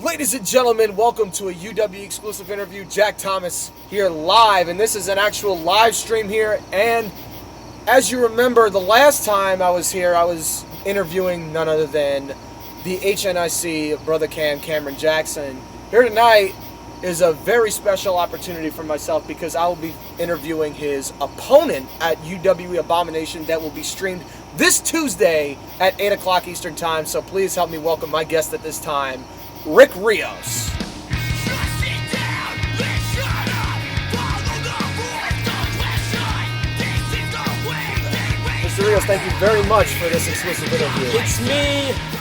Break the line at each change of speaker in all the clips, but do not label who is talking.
Ladies and gentlemen, welcome to a UWE exclusive interview. Jack Thomas here live, and this is an actual live stream here. And as you remember, the last time I was here, I was interviewing none other than the HNIC Brother Cameron Jackson. Here tonight is a very special opportunity for myself because I will be interviewing his opponent at UWE Abomination that will be streamed this Tuesday at 8 o'clock Eastern Time. So please help me welcome my guest at this time, Rios. Mr. Rios, thank you very much for this exclusive interview.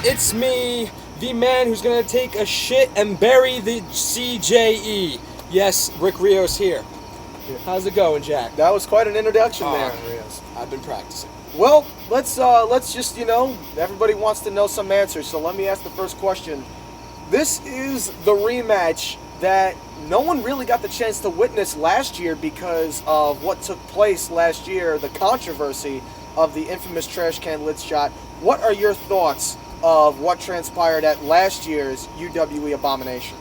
It's me, the man who's gonna take a shit and bury the CJE. Yes, Rick Rios here. How's it going, Jack?
That was quite an introduction there, Rios.
I've been practicing.
Well, let's just, everybody wants to know some answers, so let me ask the first question. This is the rematch that no one really got the chance to witness last year because of what took place last year, the controversy of the infamous trash can lid shot. What are your thoughts of what transpired at last year's UWE Abomination?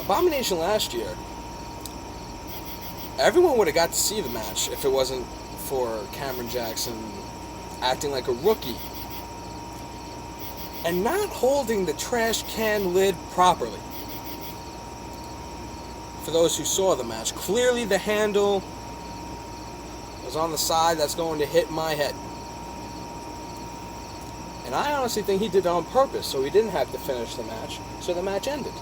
Abomination last year, everyone would have got to see the match if it wasn't for Cameron Jackson acting like a rookie and not holding the trash can lid properly. For those who saw the match, clearly the handle was on the side that's going to hit my head. And I honestly think he did it on purpose, so he didn't have to finish the match, so the match ended.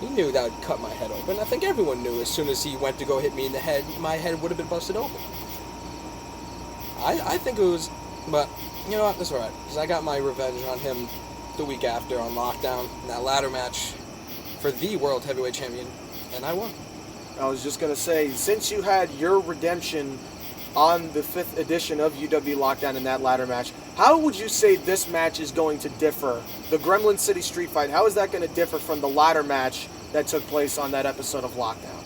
He knew that would cut my head open. I think everyone knew as soon as he went to go hit me in the head, my head would have been busted open. I think it was, but you know what, that's alright, because I got my revenge on him the week after on Lockdown, in that ladder match for the World Heavyweight Champion, and I won.
I was just going to say, since you had your redemption on the 5th edition of UW Lockdown in that ladder match, how would you say this match is going to differ? The Gremlin City Street Fight, how is that going to differ from the ladder match that took place on that episode of Lockdown?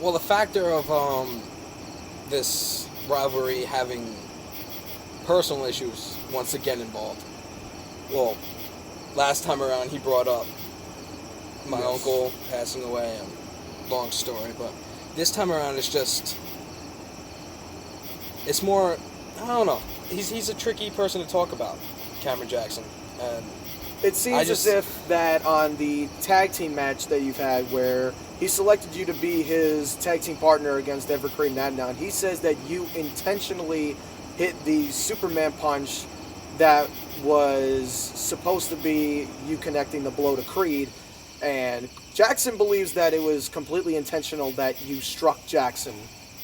Well, the factor of this rivalry having personal issues once again involved. Well, last time around he brought up my uncle passing away, and long story, but this time around it's more, I don't know, he's a tricky person to talk about, Cameron Jackson, and
it seems as if that on the tag team match that you've had where he selected you to be his tag team partner against Evercreed and Adnan, he says that you intentionally hit the Superman punch that was supposed to be you connecting the blow to Creed, and Jackson believes that it was completely intentional that you struck Jackson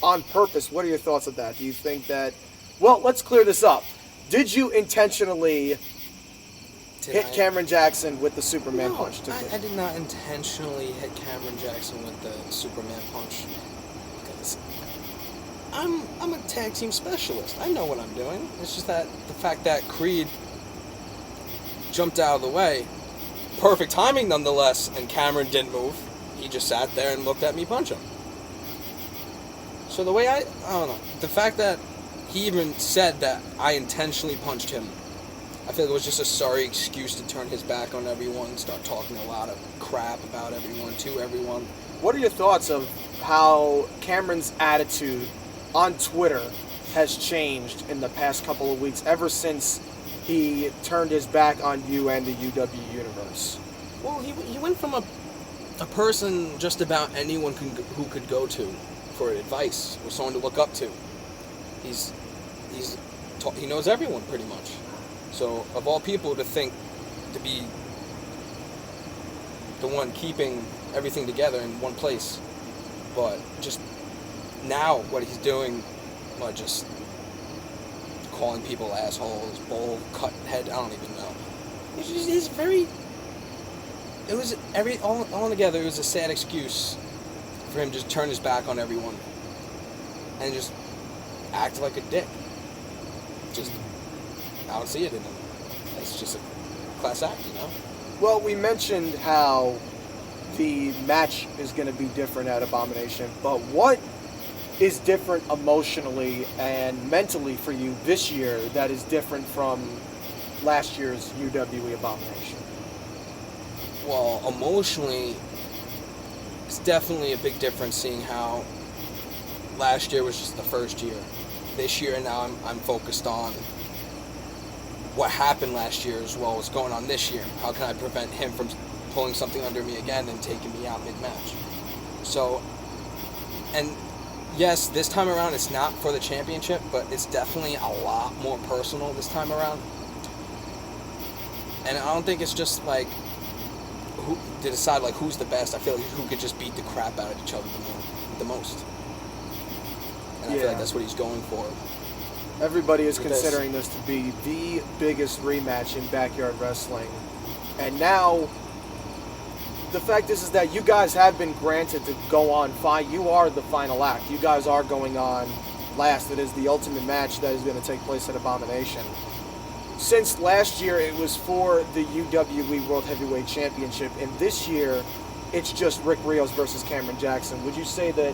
on purpose. What are your thoughts of that? Do you think that, well, let's clear this up. Did you intentionally hit Cameron Jackson with the Superman punch?
I did not intentionally hit Cameron Jackson with the Superman punch. Because I'm a tag team specialist. I know what I'm doing. It's just that the fact that Creed jumped out of the way, perfect timing nonetheless, and Cameron didn't move. He just sat there and looked at me punch him. So the way I don't know, the fact that he even said that I intentionally punched him, I feel like it was just a sorry excuse to turn his back on everyone and start talking a lot of crap about everyone to everyone.
What are your thoughts of how Cameron's attitude on Twitter has changed in the past couple of weeks, ever since he turned his back on you and the UW universe?
Well, he went from a person just about anyone who could go to for advice or someone to look up to. He knows everyone pretty much. So of all people to think to be the one keeping everything together in one place, but just now what he's doing, like just calling people assholes, bowl cut head, I don't even know. He's very. It was all together. It was a sad excuse for him to just turn his back on everyone and just act like a dick. Just, I don't see it in him. It's just a class act, you know?
Well, we mentioned how the match is going to be different at Abomination, but what is different emotionally and mentally for you this year that is different from last year's UWE Abomination?
Well, emotionally, it's definitely a big difference seeing how last year was just the first year. This year now I'm focused on what happened last year as well as going on this year. How can I prevent him from pulling something under me again and taking me out mid-match? So, and yes, this time around it's not for the championship, but it's definitely a lot more personal this time around. And I don't think it's just like who to decide like who's the best. I feel like who could just beat the crap out of each other the most. And I feel like that's what he's going for.
Everybody is considering this to be the biggest rematch in backyard wrestling. And now, the fact is that you guys have been granted to go on fine. You are the final act. You guys are going on last. It is the ultimate match that is going to take place at Abomination. Since last year, it was for the UWE World Heavyweight Championship, and this year, it's just Rick Rios versus Cameron Jackson. Would you say that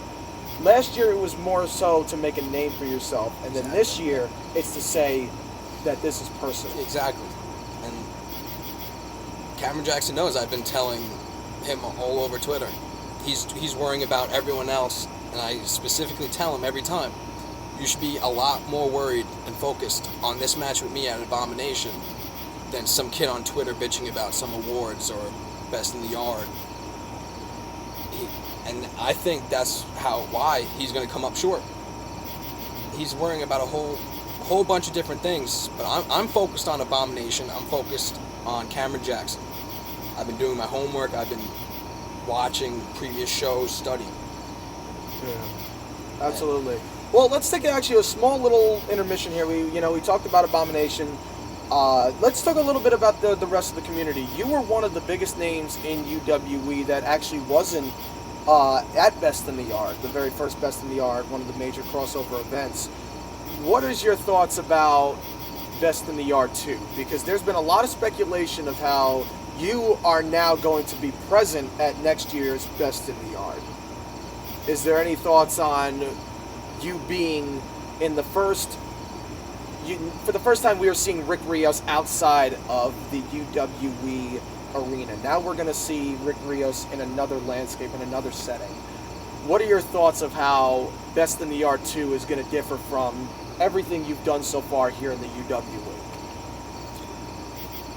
last year it was more so to make a name for yourself, and then this year it's to say that this is personal?
Exactly. And Cameron Jackson knows I've been telling him all over Twitter. He's worrying about everyone else, and I specifically tell him every time, you should be a lot more worried and focused on this match with me at Abomination than some kid on Twitter bitching about some awards or best in the yard. And I think that's why he's going to come up short. He's worrying about a whole bunch of different things, but I'm focused on Abomination. I'm focused on Cameron Jackson. I've been doing my homework. I've been watching previous shows, studying.
Yeah, absolutely. Well, let's take actually a small little intermission here. We talked about Abomination. Let's talk a little bit about the rest of the community. You were one of the biggest names in UWE that actually wasn't at Best in the Yard, the very first Best in the Yard, one of the major crossover events. What is your thoughts about Best in the Yard 2? Because there's been a lot of speculation of how you are now going to be present at next year's Best in the Yard. Is there any thoughts on you being in the first... for the first time we are seeing Rick Rios outside of the UWE arena. Now we're going to see Rick Rios in another landscape, in another setting. What are your thoughts of how Best in the Yard 2 is going to differ from everything you've done so far here in the UWE?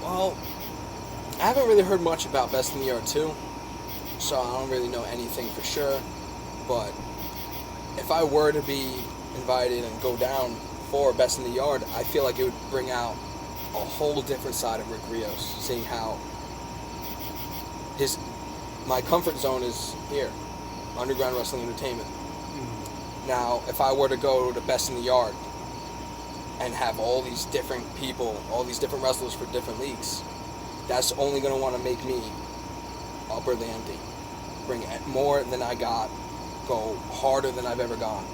Well, I haven't really heard much about Best in the Yard 2, so I don't really know anything for sure. But if I were to be invited and go down for Best in the Yard, I feel like it would bring out a whole different side of Rick Rios, seeing how my comfort zone is here, Underground Wrestling Entertainment. Now, if I were to go to Best in the Yard and have all these different people, all these different wrestlers for different leagues, that's only going to want to make me upper the ante, bring more than I got, go harder than I've ever gone,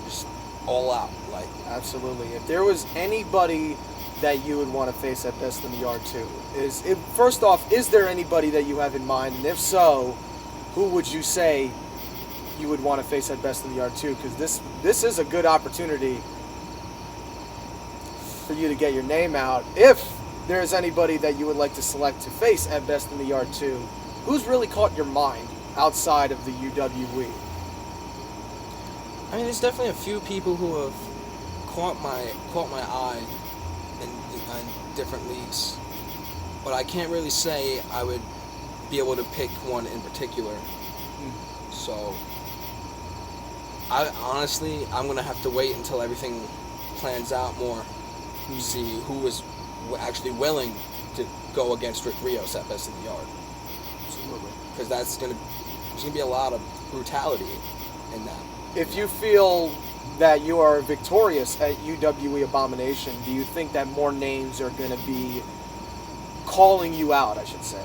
just all out. Like,
absolutely. If there was anybody that you would want to face at Best in the Yard 2, first off, is there anybody that you have in mind? And if so, who would you say you would want to face at Best in the Yard 2? Because this is a good opportunity for you to get your name out. If there is anybody that you would like to select to face at Best in the Yard 2, who's really caught your mind outside of the UWE?
I mean, there's definitely a few people who have caught my eye in different leagues, but I can't really say I would be able to pick one in particular. So, I'm gonna have to wait until everything plans out more to see who is actually willing to go against Rick Rios at Best in the Yard.
Absolutely.
Because there's gonna be a lot of brutality in that.
If you feel that you are victorious at UWE Abomination, do you think that more names are going to be calling you out, I should say?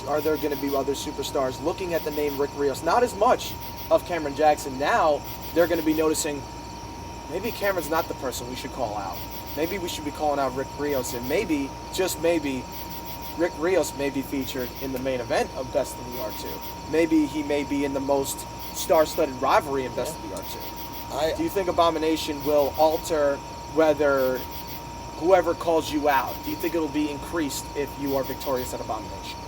Are there going to be other superstars looking at the name Rick Rios? Not as much of Cameron Jackson. Now they're going to be noticing, maybe Cameron's not the person we should call out. Maybe we should be calling out Rick Rios, and maybe, just maybe, Rick Rios may be featured in the main event of Best in the Yard 2. Maybe he may be in the most star-studded rivalry in Best in the Yard 2. Do you think Abomination will alter whether whoever calls you out? Do you think it'll be increased if you are victorious at Abomination?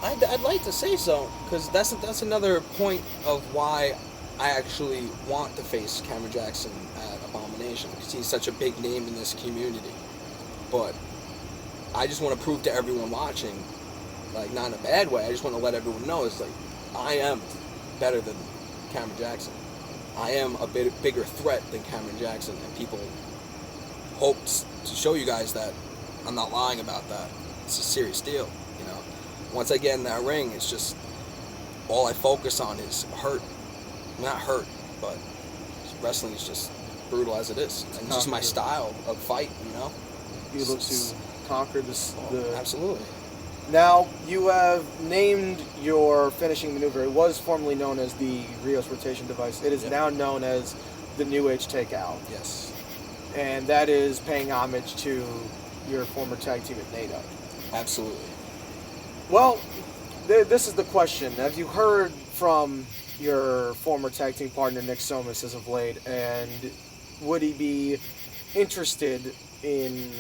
I'd like to say so, because that's another point of why I actually want to face Cameron Jackson at Abomination, because he's such a big name in this community. But I just want to prove to everyone watching, like, not in a bad way, I just want to let everyone know, it's like, I am better than Cameron Jackson. I am a bit bigger threat than Cameron Jackson, and people hope to show you guys that I'm not lying about that. It's a serious deal, you know. Once I get in that ring, it's just all I focus on is hurt. Not hurt, but wrestling is just brutal as it is. And just my style of fight, you know.
You look to conquer this.
Absolutely.
Now, you have named your finishing maneuver. It was formerly known as the Rios rotation device. It is now known as the New Age takeout.
Yes.
And that is paying homage to your former tag team at NATO.
Absolutely.
Well, this is the question. Have you heard from your former tag team partner, Nick Somas, as of late? And would he be interested in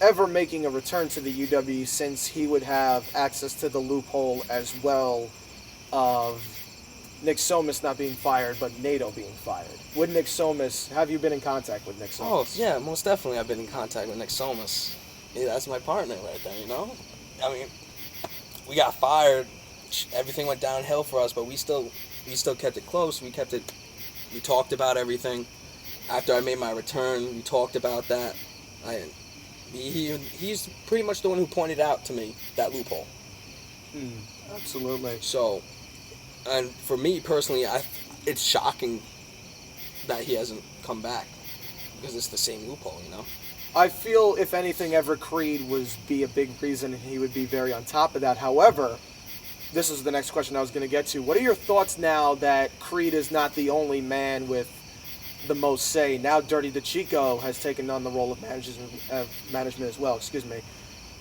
ever making a return to the UWE, since he would have access to the loophole as well of Nick Somas not being fired, but NATO being fired? Would Nick Somas, have you been in contact with Nick Somas?
Oh, yeah, most definitely I've been in contact with Nick Somas. Yeah, that's my partner right there, you know? I mean, we got fired, everything went downhill for us, but we still kept it close. We talked about everything. After I made my return, we talked about that. He's pretty much the one who pointed out to me that loophole.
Absolutely.
So, and for me personally, it's shocking that he hasn't come back, because it's the same loophole, you know?
I feel, if anything, Everett Creed would be a big reason, and he would be very on top of that. However, this is the next question I was going to get to. What are your thoughts now that Creed is not the only man with the most say? Now Dirty DeChico has taken on the role of management as well.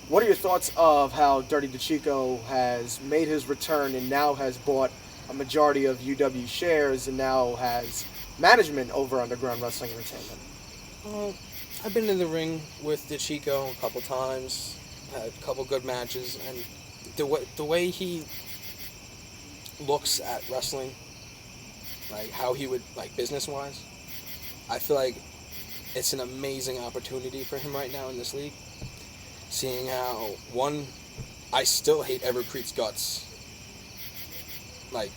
What are your thoughts of how Dirty DeChico has made his return and now has bought a majority of UW shares and now has management over Underground Wrestling Entertainment?
I've been in the ring with DeChico a couple times, had a couple good matches, and the way he looks at wrestling, like how he would, like, business-wise, I feel like it's an amazing opportunity for him right now in this league. Seeing how, one, I still hate Everett Creed's guts. Like,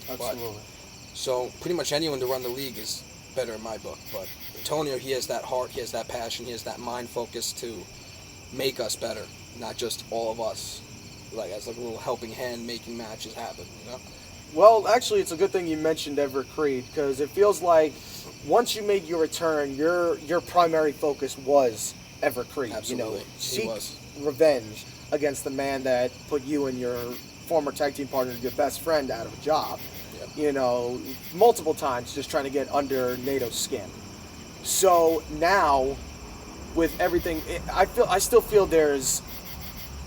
Absolutely.
So pretty much anyone to run the league is better in my book. But Antonio, he has that heart, he has that passion, he has that mind focus to make us better, not just all of us, like as like a little helping hand making matches happen, you know?
Well, actually, it's a good thing you mentioned Everett Creed, because it feels like once you made your return, your primary focus was Everett Creed.
Absolutely.
You know, seek revenge against the man that put you and your former tag team partner, your best friend, out of a job.
Yep.
You know, multiple times, just trying to get under NATO's skin. So now, with everything, I still feel there's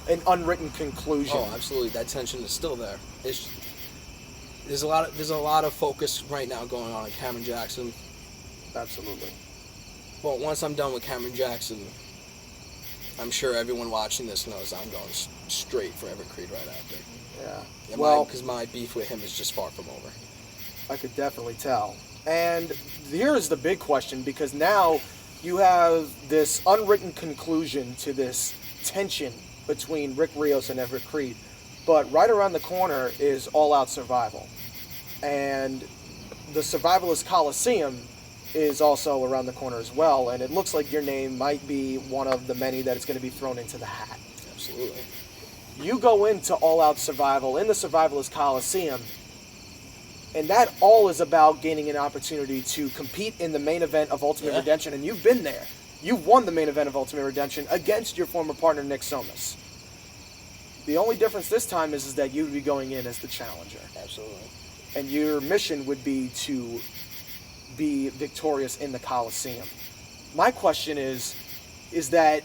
an unwritten conclusion.
Oh, absolutely. That tension is still there. There's a lot of focus right now going on Cameron Jackson.
Absolutely.
Well, once I'm done with Cameron Jackson, I'm sure everyone watching this knows I'm going straight for Everett Creed right after.
Yeah.
Because my beef with him is just far from over.
I could definitely tell. And here's the big question, because now you have this unwritten conclusion to this tension between Rick Rios and Everett Creed. But right around the corner is All Out Survival. And the Survivalist Coliseum is also around the corner as well. And it looks like your name might be one of the many that is going to be thrown into the hat.
Absolutely.
You go into All Out Survival in the Survivalist Coliseum, and that all is about gaining an opportunity to compete in the main event of Ultimate Redemption. And you've been there. You've won the main event of Ultimate Redemption against your former partner, Nick Somas. The only difference this time is that you would be going in as the challenger.
Absolutely.
And your mission would be to be victorious in the Coliseum. My question is that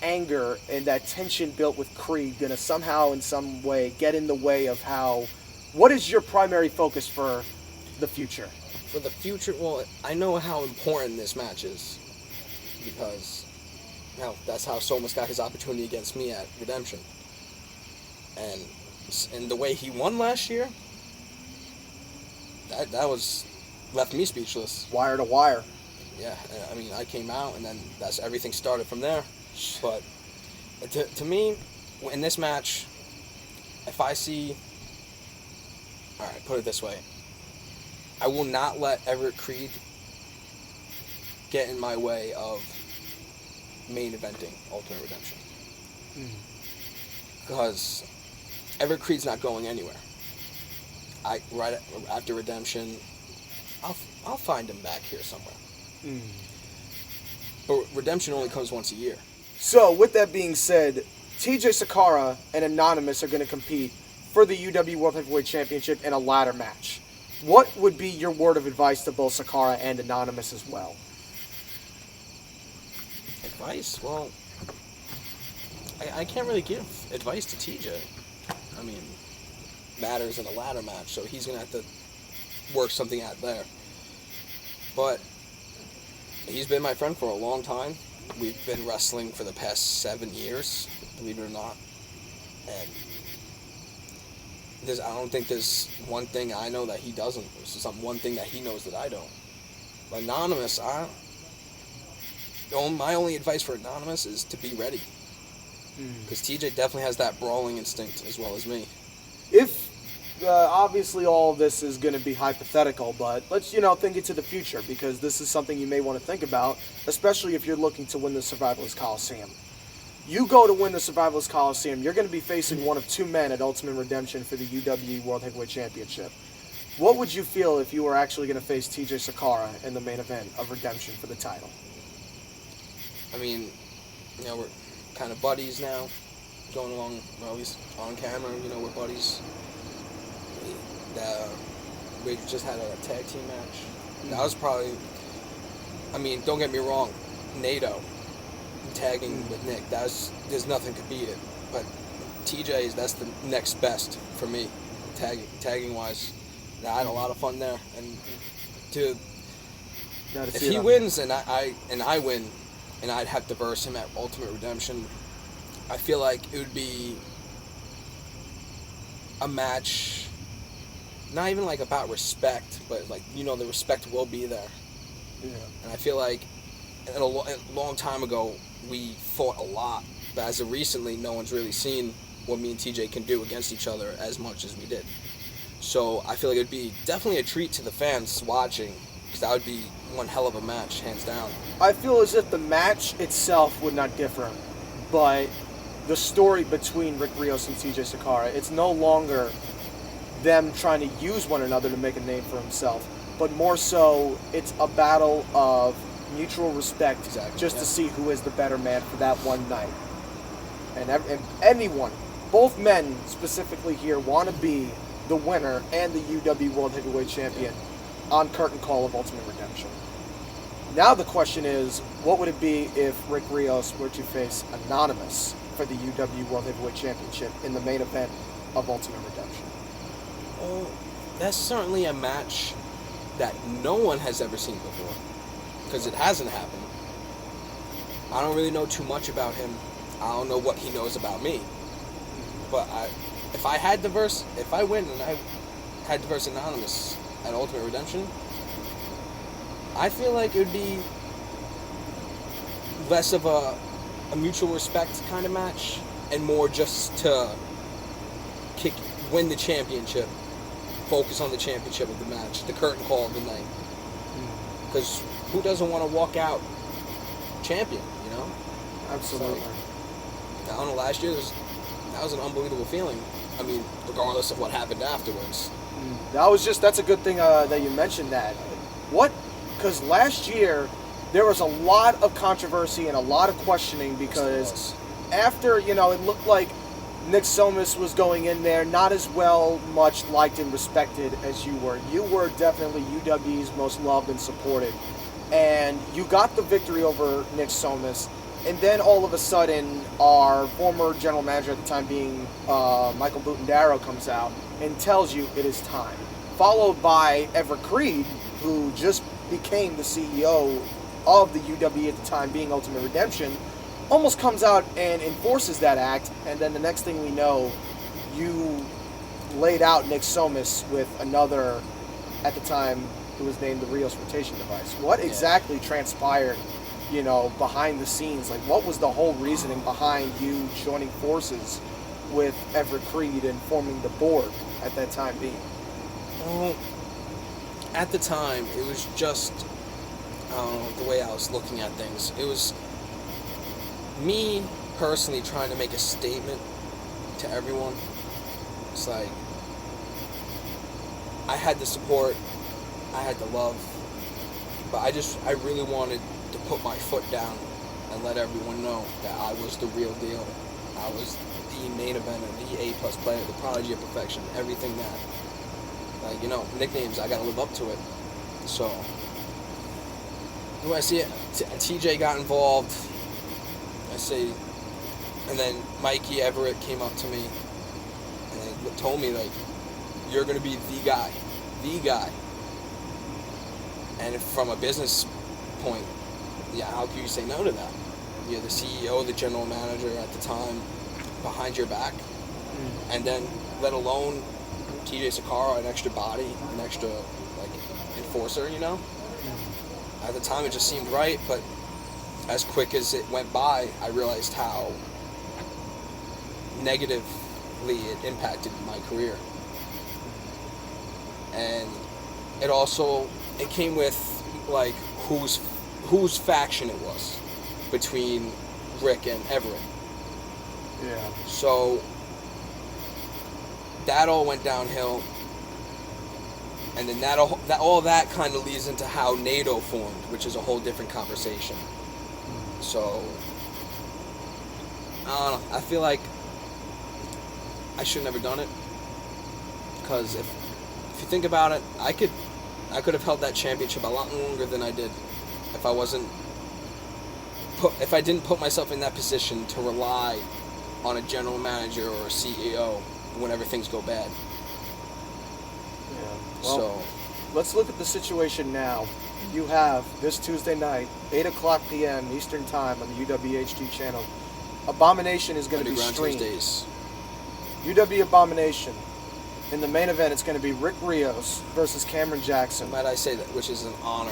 anger and that tension built with Creed going to somehow in some way get in the way of what is your primary focus for the future?
For the future, well, I know how important this match is because, that's how Somas got his opportunity against me at Redemption. And the way he won last year, that was left me speechless.
Wire to wire.
Yeah, I mean, I came out, and then everything started from there. But to me, in this match, if I see, all right, put it this way, I will not let Everett Creed get in my way of main eventing Ultimate Redemption. Because Everett Creed's not going anywhere. Right after Redemption, I'll find him back here somewhere. But Redemption only comes once a year.
So, with that being said, TJ Sakara and Anonymous are going to compete for the UW World Heavyweight Championship in a ladder match. What would be your word of advice to both Sakara and Anonymous as well?
Advice? Well, I can't really give advice to TJ. I mean, matters in a ladder match, so he's going to have to work something out there. But he's been my friend for a long time. We've been wrestling for the past 7 years, believe it or not. And I don't think there's one thing I know that he doesn't. There's one thing that he knows that I don't. Anonymous, my only advice for Anonymous is to be ready. Because TJ definitely has that brawling instinct as well as me.
If, obviously all of this is going to be hypothetical, but let's, think into the future, because this is something you may want to think about, especially if you're looking to win the Survivalist Coliseum. You go to win the Survivalist Coliseum, you're going to be facing one of two men at Ultimate Redemption for the UWE World Heavyweight Championship. What would you feel if you were actually going to face TJ Sakara in the main event of Redemption for the title?
I mean, we're kind of buddies now, going along, we're always on camera, we're buddies. We just had a tag team match. That was probably, don't get me wrong, NATO tagging with Nick, there's nothing could beat it. But TJ's, that's the next best for me, tagging wise. I had a lot of fun there, and if he wins and I win, and I'd have to verse him at Ultimate Redemption, I feel like it would be a match, not even like about respect, but like, the respect will be there. Yeah. And I feel like a long time ago, we fought a lot, but as of recently, no one's really seen what me and TJ can do against each other as much as we did. So I feel like it would be definitely a treat to the fans watching, because that would be one hell of a match, hands down. I
feel as if the match itself would not differ, but the story between Rick Rios and TJ Sakara, it's no longer them trying to use one another to make a name for himself, but more so it's a battle of mutual respect, just to see who is the better man for that one night. And anyone, both men specifically here, want to be the winner and the UW World Heavyweight Champion on curtain call of Ultimate Redemption. Now the question is, what would it be if Rick Rios were to face Anonymous for the UW World Heavyweight Championship in the main event of Ultimate Redemption?
Well, that's certainly a match that no one has ever seen before, because it hasn't happened. I don't really know too much about him. I don't know what he knows about me. But if I win and I had to verse Anonymous at Ultimate Redemption, I feel like it would be less of a mutual respect kind of match and more just to win the championship, focus on the championship of the match, the curtain call of the night. Because who doesn't want to walk out champion,
Absolutely.
So, I don't know, last year that was an unbelievable feeling. Regardless of what happened afterwards.
That's a good thing that you mentioned that. Because last year, there was a lot of controversy and a lot of questioning, because after, it looked like Nick Somas was going in there not as much liked and respected as you were. You were definitely UW's most loved and supported. And you got the victory over Nick Somas. And then all of a sudden, our former general manager at the time being Michael Butendaro comes out and tells you it is time. followed by Everett Creed, who just became the CEO of the UWE at the time, being Ultimate Redemption, almost comes out and enforces that act, and then the next thing we know, you laid out Nick Somas with another, at the time, who was named the Rios rotation device. What exactly transpired, behind the scenes? Like, what was the whole reasoning behind you joining forces with Everett Creed and forming the board at that time being?
Well, at the time, it was just the way I was looking at things. It was me personally trying to make a statement to everyone. It's like, I had the support, I had the love, but I really wanted to put my foot down and let everyone know that I was the real deal. I was the main eventer, the A+ player, the prodigy of perfection, everything that, nicknames, I gotta live up to it. So, when I see it, TJ got involved, and then Mikey Everett came up to me and told me, like, you're going to be the guy. And from a business point, how can you say no to that? You're the CEO, the general manager at the time, behind your back. And then, let alone TJ Sakara, an extra body, an extra, enforcer, At the time, it just seemed right, but as quick as it went by, I realized how negatively it impacted my career. And it came with, whose faction it was between Rick and Everett.
Yeah.
So, that all went downhill. And then all that kind of leads into how NATO formed, which is a whole different conversation. So, I don't know. I feel like I should have never done it. Because if you think about it, I could have held that championship a lot longer than I did if I didn't put myself in that position to rely on a general manager or a CEO whenever things go bad.
Yeah. Well, let's look at the situation now. You have this Tuesday night, 8 o'clock p.m. Eastern Time on the UWHD channel. Abomination is going to be streamed.
Tuesdays.
UW Abomination. In the main event, it's going to be Rick Rios versus Cameron Jackson.
Might I say that, which is an honor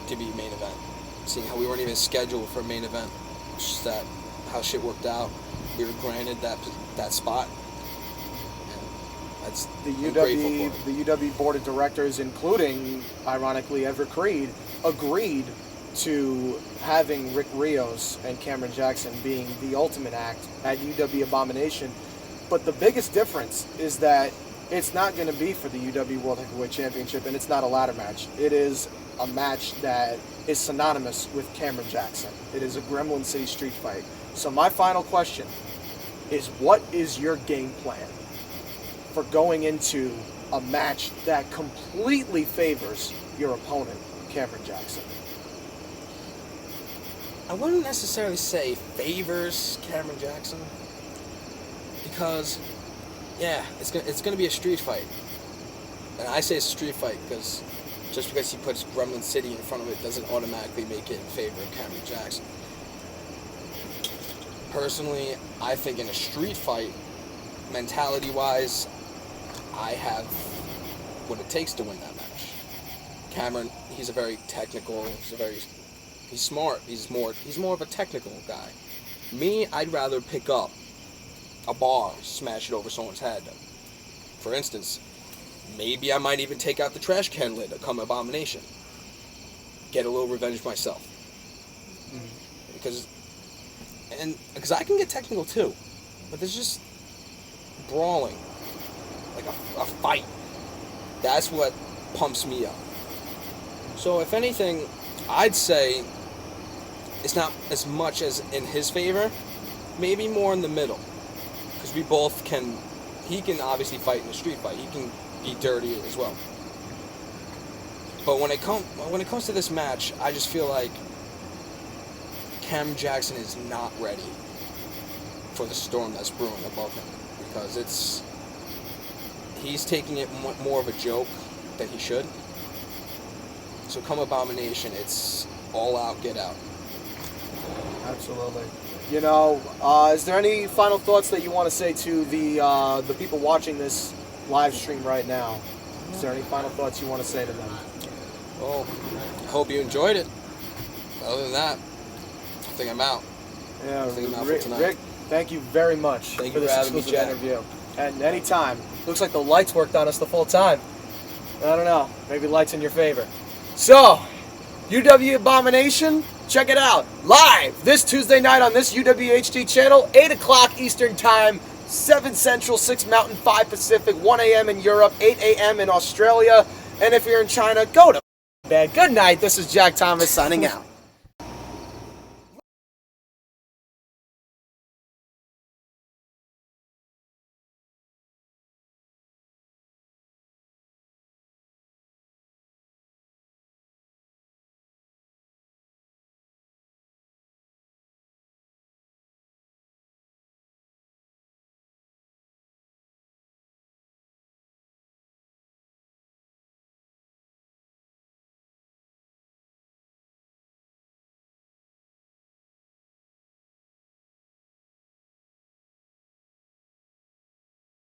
to be main event. Seeing how we weren't even scheduled for a main event. Just that, how shit worked out. We were granted that spot. That's
the UW board of directors, including, ironically, Everett Creed, agreed to having Rick Rios and Cameron Jackson being the ultimate act at UW Abomination. But the biggest difference is that it's not going to be for the UW World Heavyweight Championship, and it's not a ladder match. It is a match that is synonymous with Cameron Jackson. It is a Gremlin City street fight. So my final question is, what is your game plan for going into a match that completely favors your opponent, Cameron Jackson?
I wouldn't necessarily say favors Cameron Jackson, because, it's gonna be a street fight. And I say it's a street fight because just because he puts Gremlin City in front of it doesn't automatically make it in favor of Cameron Jackson. Personally, I think in a street fight, mentality-wise, I have what it takes to win that match. Cameron, he's a very technical, he's smart, he's more of a technical guy. Me, I'd rather pick up a bar, smash it over someone's head. For instance, maybe I might even take out the trash can lid come Abomination. Get a little revenge myself. Because I can get technical too, but there's just brawling, like a fight. That's what pumps me up. So if anything, I'd say it's not as much as in his favor, maybe more in the middle. Because we both he can obviously fight in a street fight. He can be dirty as well. But when it comes to this match, I just feel like Cameron Jackson is not ready for the storm that's brewing above him. Because he's taking it more of a joke than he should. So come Abomination, it's all out, get out.
Absolutely. You know, is there any final thoughts that you want to say to the people watching this live stream right now? Is there any final thoughts you want to say to them?
Well, I hope you enjoyed it. Other than that, I think I'm out.
Yeah,
I think I'm out
Rick,
for tonight.
Rick, thank you very much
Thank
for
you
this
for having me,
exclusive
Jack.
interview. And anytime. Looks like the lights worked on us the full time. I don't know. Maybe lights in your favor. So, UWE Abomination, check it out. Live this Tuesday night on this UWHD channel, 8 o'clock Eastern Time, 7 Central, 6 Mountain, 5 Pacific, 1 a.m. in Europe, 8 a.m. in Australia. And if you're in China, go to bed. Good night. This is Jack Thomas signing out.